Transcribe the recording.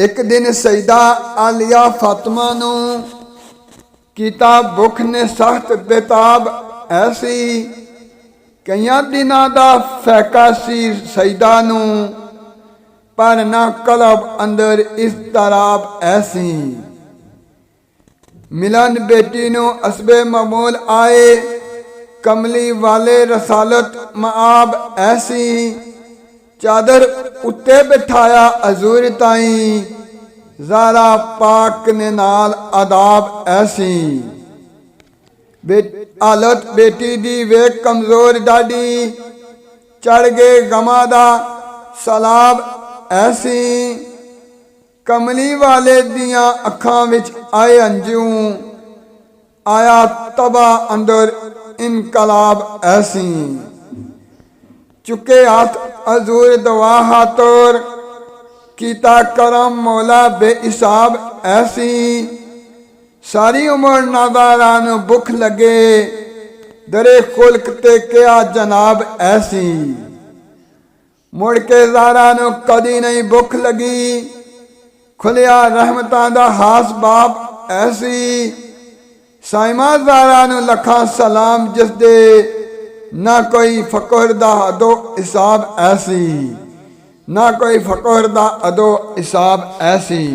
एक दिन सईदा आलिया फातिमा नू कीता भुख ने सख्त बेताब ऐसी कई दिनां दा फैका सी सईदा नू पर ना कलब अंदर इज़तराब ऐसी मिलन बेटी नू असबे ममूल आए कमली वाले रसालत मआब ऐसी चादर उत्ते बिठाया हजूर ताई ज़ारा पाक ने नाल अदाब ऐसी हालत बेटी दी वे कमजोर डाडी चढ़ गए गमा दा सलाब ऐसी कमली वाले दियां अखां विच आए अंजू आया तबा अंदर इनकलाब ऐसी चुके हाथ हजूर दवा हाथोर कीता करम मौला बेहिसाब ऐसी सारी उम्र नादारा नू भुख लगे दरे खुल्क ते क्या जनाब ऐसी मुड़ के ज़ारा नू कदी नहीं भुख लगी खुलिया रहमतां दा हास बाब ऐसी साइमा ज़ारा नू लखां सलाम जिस दे ना कोई फकर दा अदो हिसाब ऐसी ना कोई फकर दा अदो हिसाब ऐसी।